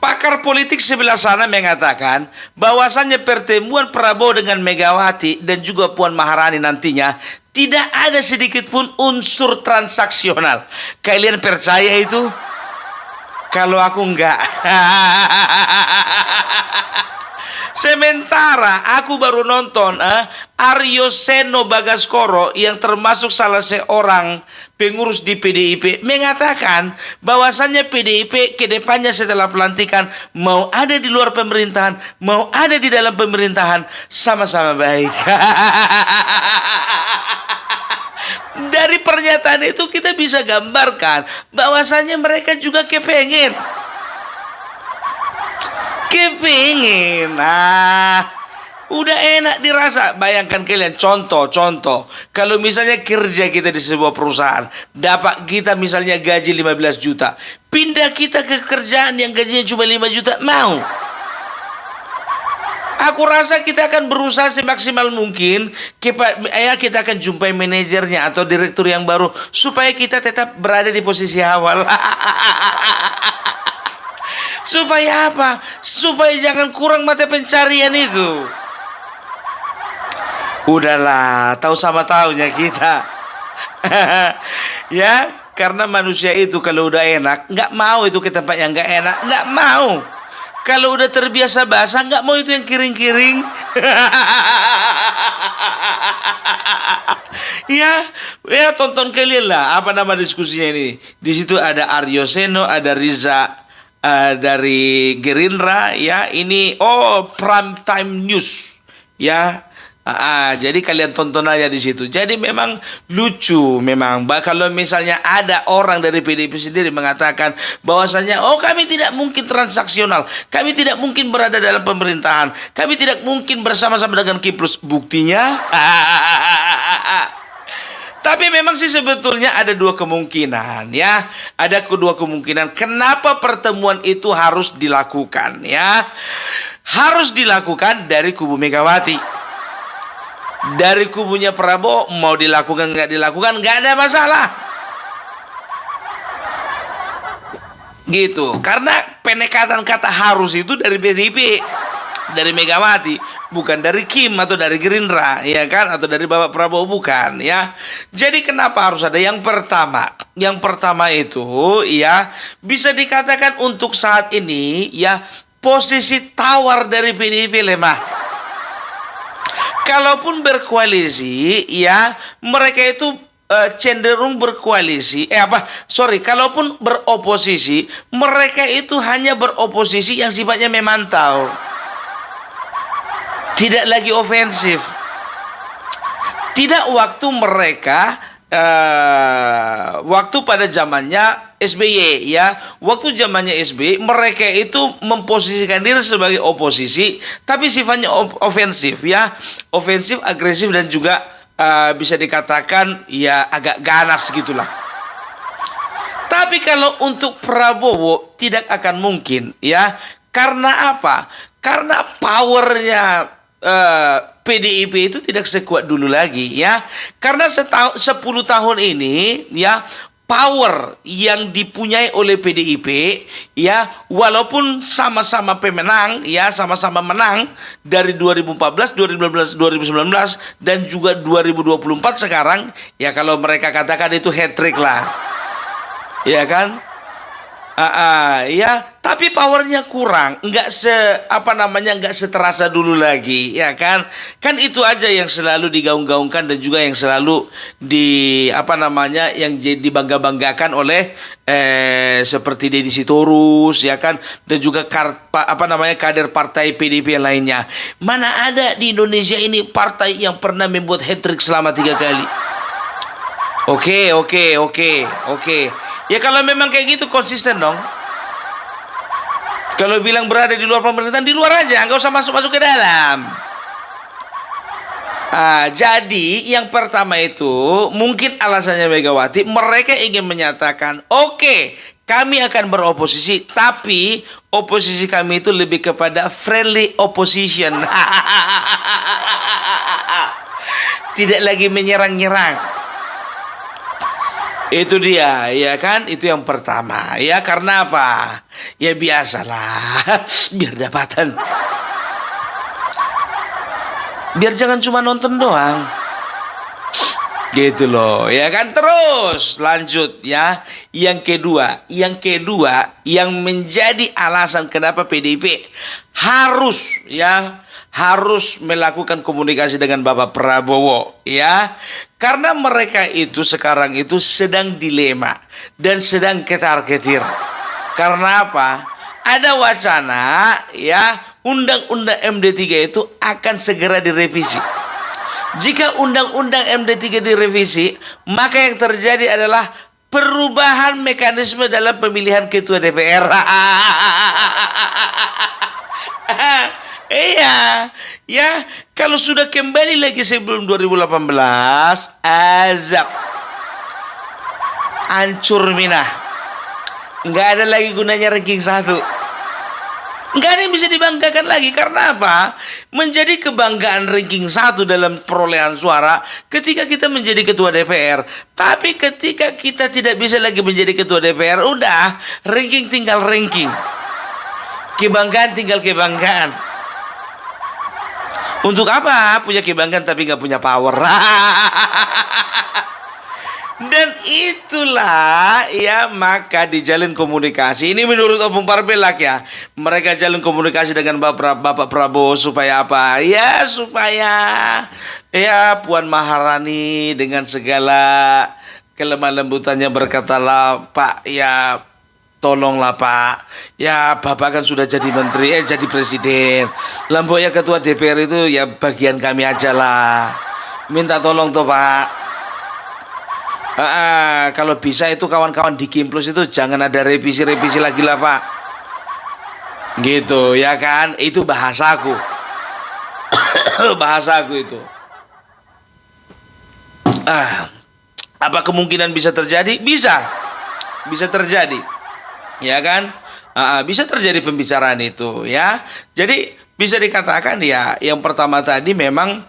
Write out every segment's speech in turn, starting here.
Pakar politik sebelah sana mengatakan bahwasannya pertemuan Prabowo dengan Megawati dan juga Puan Maharani nantinya tidak ada sedikit pun unsur transaksional. Kalian percaya itu? Kalau aku enggak. Sementara aku baru nonton Aryo Seno Bagaskoro yang termasuk salah seorang pengurus di PDIP mengatakan bahwasannya PDIP kedepannya setelah pelantikan mau ada di luar pemerintahan, mau ada di dalam pemerintahan sama-sama baik. Dari pernyataan itu kita bisa gambarkan bahwasannya mereka juga kepengin. Udah enak dirasa. Bayangkan kalian contoh. Kalau misalnya kerja kita di sebuah perusahaan, dapat kita misalnya gaji 15 juta. Pindah kita ke kerjaan yang gajinya cuma 5 juta, mau? Aku rasa kita akan berusaha semaksimal mungkin. Kita akan jumpai manajernya atau direktur yang baru supaya kita tetap berada di posisi awal. Supaya apa? Supaya jangan kurang mata pencarian itu. Udahlah, tahu sama tahunya kita. Ya, karena manusia itu kalau udah enak, nggak mau itu ke tempat yang nggak enak, nggak mau. Kalau udah terbiasa basah, nggak mau itu yang kiring-kiring. Ya, tonton kalian lah. Apa nama diskusinya ini? Di situ ada Aryo Seno, ada Riza dari Gerindra. Ya, ini prime time news. Ya. Jadi kalian tonton aja di situ. Jadi memang lucu memang. Kalau misalnya ada orang dari PDIP sendiri mengatakan bahwasanya kami tidak mungkin transaksional, kami tidak mungkin berada dalam pemerintahan, kami tidak mungkin bersama-sama dengan Kiprus. Buktinya tapi memang sih sebetulnya ada dua kemungkinan ya. Ada kedua kemungkinan kenapa pertemuan itu harus dilakukan ya. Harus dilakukan dari kubu Megawati. Dari kubunya Prabowo mau dilakukan nggak ada masalah. Gitu. Karena penekatan kata harus itu dari PDIP, dari Megawati, bukan dari Kim atau dari Gerindra, ya kan? Atau dari Bapak Prabowo, bukan, ya. Jadi kenapa harus ada? Yang pertama itu, ya, bisa dikatakan untuk saat ini, ya, posisi tawar dari PDIP lemah. Kalaupun berkoalisi, ya, mereka itu cenderung berkoalisi. Kalaupun beroposisi, mereka itu hanya beroposisi yang sifatnya memantau. Tidak lagi ofensif. Tidak waktu mereka waktu pada zamannya SBY, ya. Waktu zamannya SBY mereka itu memposisikan diri sebagai oposisi tapi sifatnya ofensif, ya. Ofensif, agresif dan juga bisa dikatakan ya agak ganas gitulah. Tapi kalau untuk Prabowo tidak akan mungkin, ya. Karena apa? Karena powernya PDIP itu tidak sekuat dulu lagi, ya. Karena 10 tahun ini, ya, power yang dipunyai oleh PDIP, ya, walaupun sama-sama pemenang, ya, sama-sama menang dari 2014, 2015, 2019 dan juga 2024 sekarang, ya, kalau mereka katakan itu hat-trick lah. Ya kan? Ya, tapi powernya kurang, nggak seterasa dulu lagi, ya kan? Kan itu aja yang selalu digaung-gaungkan dan juga yang selalu yang dibangga-banggakan oleh seperti Deddy Sitorus, ya kan? Dan juga kader partai PDIP yang lainnya. Mana ada di Indonesia ini partai yang pernah membuat hat-trick selama 3 kali? Oke. Ya kalau memang kayak gitu konsisten dong. Kalau bilang berada di luar pemerintahan, di luar aja, nggak usah masuk ke dalam. Jadi yang pertama itu mungkin alasannya Megawati, mereka ingin menyatakan, oke, kami akan beroposisi, tapi oposisi kami itu lebih kepada friendly opposition. Tidak lagi menyerang-nyerang. Itu dia, ya kan? Itu yang pertama. Ya karena apa? Ya biasalah, biar dapatan. Biar jangan cuma nonton doang. Gitu loh, ya kan? Terus lanjut ya. Yang kedua yang menjadi alasan kenapa PDIP harus melakukan komunikasi dengan Bapak Prabowo ya. Karena mereka itu sekarang itu sedang dilema dan sedang ketar-ketir. Karena apa? Ada wacana ya, undang-undang MD3 itu akan segera direvisi. Jika undang-undang MD3 direvisi, maka yang terjadi adalah perubahan mekanisme dalam pemilihan ketua DPR. Iya, ya kalau sudah kembali lagi sebelum 2018, azab, hancur minah, nggak ada lagi gunanya ranking 1. Nggak ada yang bisa dibanggakan lagi. Karena apa? Menjadi kebanggaan ranking 1 dalam perolehan suara ketika kita menjadi ketua DPR. Tapi ketika kita tidak bisa lagi menjadi ketua DPR, udah, ranking tinggal ranking, kebanggaan tinggal kebanggaan. Untuk apa punya kebanggaan tapi nggak punya power? Dan itulah ya, maka dijalin komunikasi. Ini menurut Opung Parpelak ya. Mereka jalin komunikasi dengan Bapak Prabowo supaya apa? Ya supaya ya Puan Maharani dengan segala kelemah lembutannya berkatalah, Pak ya tolonglah Pak. Ya Bapak kan sudah jadi menteri, jadi presiden. Lambok ya ketua DPR itu ya bagian kami aja lah. Minta tolong tuh Pak. Kalau bisa itu kawan-kawan di Kimplos itu jangan ada revisi-revisi lagi lah Pak. Gitu ya kan. Itu bahasaku. Bahasaku itu. Apa kemungkinan bisa terjadi? Bisa. Bisa terjadi. Ya kan. Bisa terjadi pembicaraan itu ya. Jadi bisa dikatakan ya, yang pertama tadi memang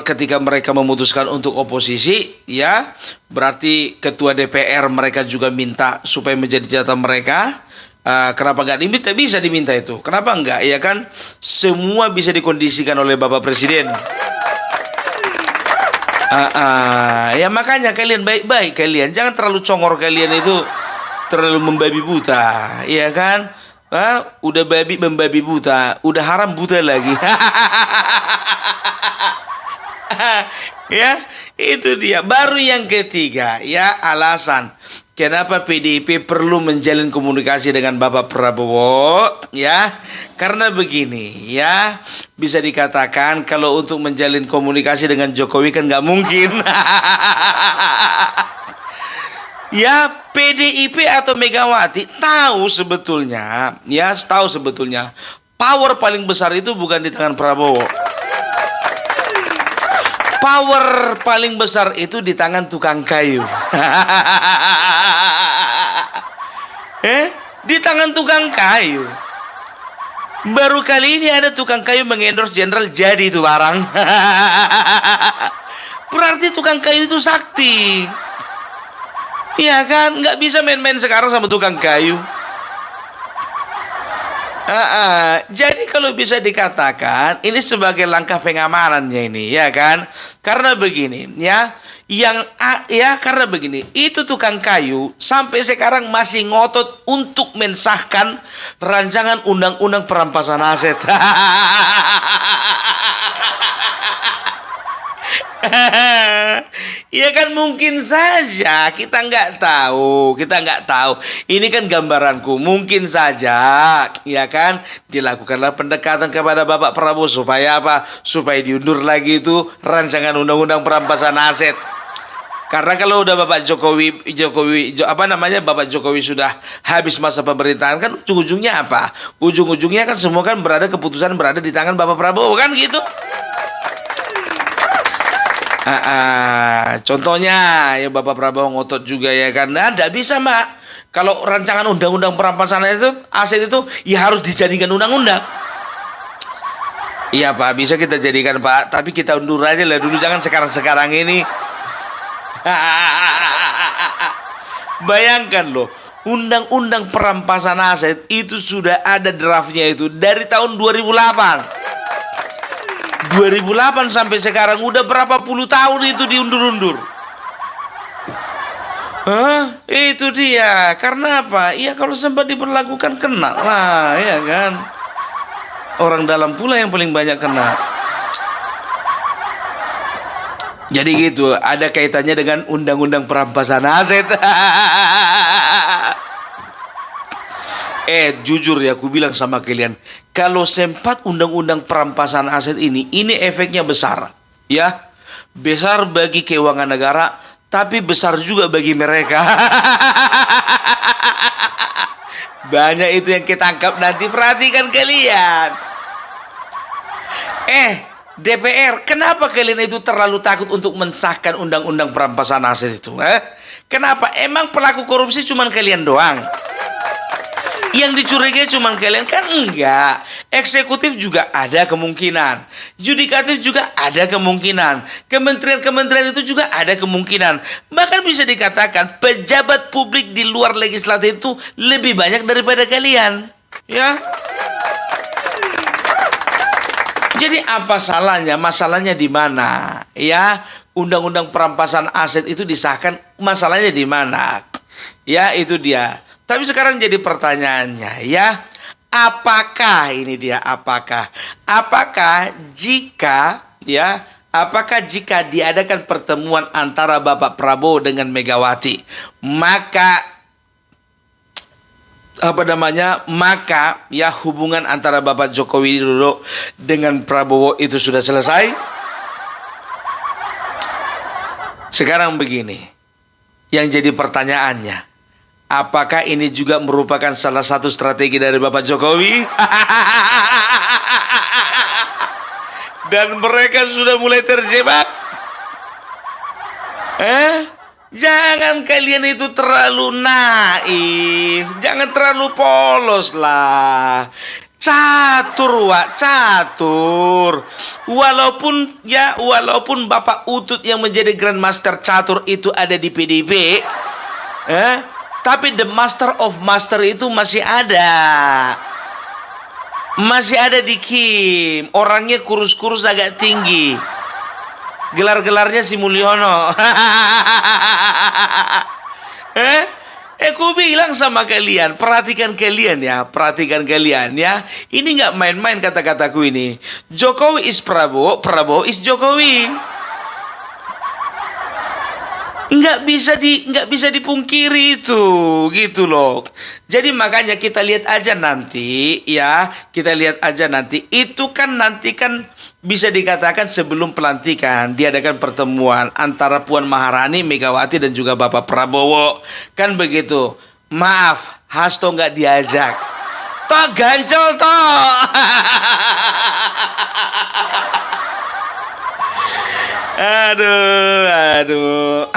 ketika mereka memutuskan untuk oposisi ya, berarti ketua DPR mereka juga minta supaya menjadi jatah mereka. Kenapa nggak diminta? Bisa diminta itu. Kenapa enggak? Ya kan semua bisa dikondisikan oleh Bapak Presiden. Ya makanya kalian baik-baik, kalian jangan terlalu congor, kalian itu terlalu membabi buta, ya kan? Udah babi membabi buta, udah haram buta lagi. Ya, itu dia. Baru yang ketiga, ya alasan kenapa PDIP perlu menjalin komunikasi dengan Bapak Prabowo, ya. Karena begini, ya. Bisa dikatakan kalau untuk menjalin komunikasi dengan Jokowi kan nggak mungkin. Ya, PDIP atau Megawati tahu sebetulnya power paling besar itu bukan di tangan Prabowo. Power paling besar itu di tangan tukang kayu. Di tangan tukang kayu. Baru kali ini ada tukang kayu mengendorse jenderal, jadi itu barang. Berarti tukang kayu itu sakti. Iya kan, nggak bisa main-main sekarang sama tukang kayu. Jadi kalau bisa dikatakan ini sebagai langkah pengamanannya ini, ya kan? Karena begini, ya, karena begini, itu tukang kayu sampai sekarang masih ngotot untuk mensahkan rancangan undang-undang perampasan aset. Ya kan mungkin saja, kita nggak tahu. Ini kan gambaranku, mungkin saja, ya kan, dilakukanlah pendekatan kepada Bapak Prabowo supaya apa? Supaya diundur lagi itu rancangan undang-undang perampasan aset. Karena kalau udah Bapak Bapak Jokowi sudah habis masa pemerintahan, kan ujung-ujungnya apa? Ujung-ujungnya kan semua kan keputusan berada di tangan Bapak Prabowo, kan gitu. Contohnya ya Bapak Prabowo ngotot juga, ya kan. Tidak bisa Mbak. Kalau rancangan undang-undang perampasan aset itu ya harus dijadikan undang-undang. Iya Pak, bisa kita jadikan Pak, tapi kita undur aja lah dulu, jangan sekarang-sekarang ini. Bayangkan loh, undang-undang perampasan aset itu sudah ada draftnya itu dari tahun 2008. 2008 sampai sekarang udah berapa puluh tahun itu diundur-undur. Hah? Itu dia. Karena apa? Iya kalau sempat diperlakukan kena lah, ya kan? Orang dalam pula yang paling banyak kena. Jadi gitu, ada kaitannya dengan undang-undang perampasan aset. Jujur ya, aku bilang sama kalian, kalau sempat undang-undang perampasan aset ini efeknya besar, ya, besar bagi keuangan negara, tapi besar juga bagi mereka. Banyak itu yang ketangkap nanti, perhatikan kalian. DPR, kenapa kalian itu terlalu takut untuk mensahkan undang-undang perampasan aset itu? Kenapa? Emang pelaku korupsi cuma kalian doang? Yang dicurigai cuma kalian? Kan enggak. Eksekutif juga ada kemungkinan. Yudikatif juga ada kemungkinan. Kementerian-kementerian itu juga ada kemungkinan. Bahkan bisa dikatakan pejabat publik di luar legislatif itu lebih banyak daripada kalian. Ya. Jadi apa salahnya? Masalahnya di mana? Ya, undang-undang perampasan aset itu disahkan, masalahnya di mana? Ya, itu dia. Tapi sekarang jadi pertanyaannya, ya, apakah ini dia? Apakah jika diadakan pertemuan antara Bapak Prabowo dengan Megawati, maka ya hubungan antara Bapak Joko Widodo dengan Prabowo itu sudah selesai? Sekarang begini, yang jadi pertanyaannya, apakah ini juga merupakan salah satu strategi dari Bapak Jokowi? Dan mereka sudah mulai terjebak? Jangan kalian itu terlalu naif, jangan terlalu polos lah. Catur, Wak, catur. Walaupun Bapak Utut yang menjadi Grandmaster catur itu ada di PDIP, tapi the master of master itu masih ada. Masih ada di Kim. Orangnya kurus-kurus agak tinggi. Gelar-gelarnya si Mulyono. Aku bilang sama kalian, perhatikan kalian ya. Ini nggak main-main kata-kataku ini. Jokowi is Prabowo, Prabowo is Jokowi. Nggak bisa dipungkiri itu, gitu loh. Jadi makanya kita lihat aja nanti, ya, itu kan nanti kan bisa dikatakan sebelum pelantikan diadakan pertemuan antara Puan Maharani, Megawati dan juga Bapak Prabowo, kan begitu. Maaf, Hasto nggak diajak. Toh gancel toh. Aduh.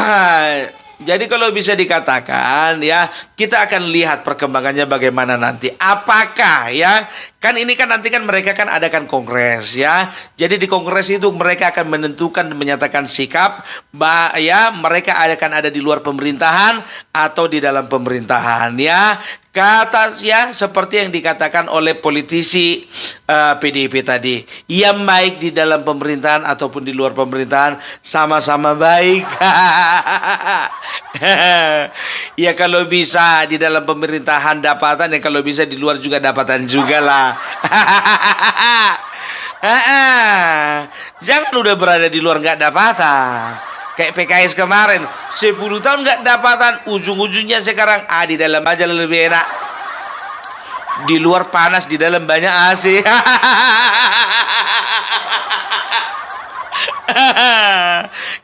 Jadi kalau bisa dikatakan ya, kita akan lihat perkembangannya bagaimana nanti. Apakah ya, kan ini kan nanti kan mereka kan adakan kongres ya. Jadi di kongres itu mereka akan menentukan dan menyatakan sikap, ya mereka akan ada di luar pemerintahan atau di dalam pemerintahan ya. Kata ya seperti yang dikatakan oleh politisi PDIP tadi, yang baik di dalam pemerintahan ataupun di luar pemerintahan sama-sama baik. Ya kalau bisa di dalam pemerintahan dapatan, ya kalau bisa di luar juga dapatan juga lah. Jangan udah berada di luar nggak dapatan. Kayak PKS kemarin 10 tahun nggak dapatan, ujung-ujungnya sekarang di dalam aja lebih enak. Di luar panas, di dalam banyak AC.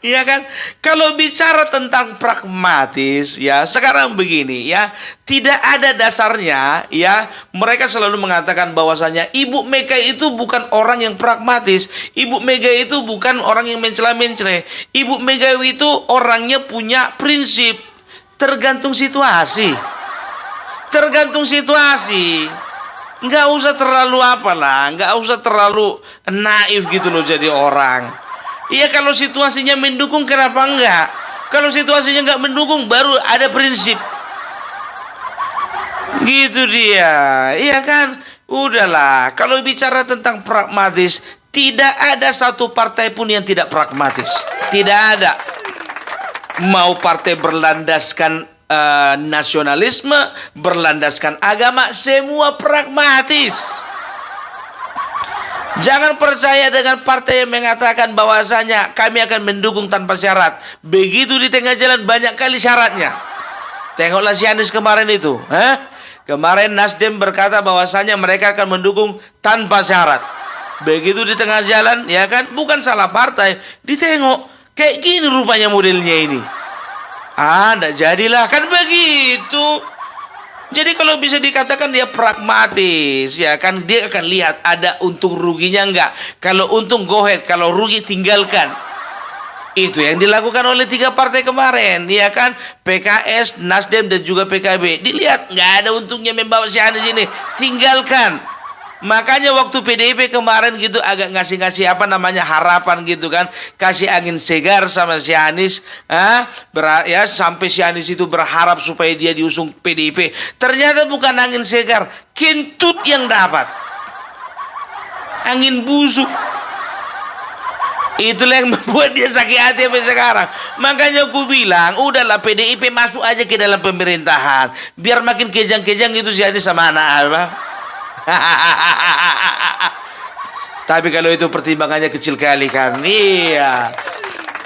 Iya kan? Kalau bicara tentang pragmatis ya, sekarang begini ya, tidak ada dasarnya ya. Mereka selalu mengatakan bahwasanya Ibu Mega itu bukan orang yang pragmatis. Ibu Mega itu bukan orang yang mencela-mencela. Ibu Mega itu orangnya punya prinsip. Tergantung situasi. Nggak usah terlalu nggak usah terlalu naif gitu loh jadi orang. Iya kalau situasinya mendukung kenapa enggak? Kalau situasinya nggak mendukung, baru ada prinsip. Gitu dia, iya kan? Udahlah, kalau bicara tentang pragmatis, tidak ada satu partai pun yang tidak pragmatis. Tidak ada. Mau partai berlandaskan nasionalisme, berlandaskan agama, semua pragmatis. Jangan percaya dengan partai yang mengatakan bahwasanya kami akan mendukung tanpa syarat. Begitu di tengah jalan banyak kali syaratnya. Tengoklah si Anies kemarin itu. Kemarin Nasdem berkata bahwasanya mereka akan mendukung tanpa syarat. Begitu di tengah jalan, ya kan, bukan salah partai. Ditengok, kayak gini rupanya modelnya ini. Nggak jadilah, kan begitu. Jadi kalau bisa dikatakan dia pragmatis, ya kan, dia akan lihat ada untung ruginya enggak. Kalau untung go ahead, kalau rugi tinggalkan. Itu yang dilakukan oleh 3 partai kemarin, ya kan, PKS, Nasdem dan juga PKB. Dilihat nggak ada untungnya membawa si Anies ini, tinggalkan. Makanya waktu PDIP kemarin gitu agak ngasih-ngasih harapan gitu kan, kasih angin segar sama si Anies, ya sampai si Anies itu berharap supaya dia diusung PDIP. Ternyata bukan angin segar, kentut yang dapat, angin busuk. Itulah yang membuat dia sakit hati sampai sekarang. Makanya aku bilang, udahlah PDIP masuk aja ke dalam pemerintahan, biar makin kejang-kejang gitu si Anies sama anak apa. Tapi kalau itu pertimbangannya kecil kali kan, iya.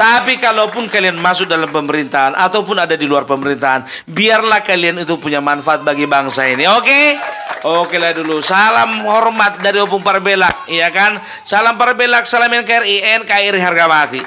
Tapi kalaupun kalian masuk dalam pemerintahan ataupun ada di luar pemerintahan, biarlah kalian itu punya manfaat bagi bangsa ini. Oke? Oke lah dulu. Salam hormat dari Opung Parbelak, iya kan? Salam Parbelak, salam NKRI, NKRI harga mati.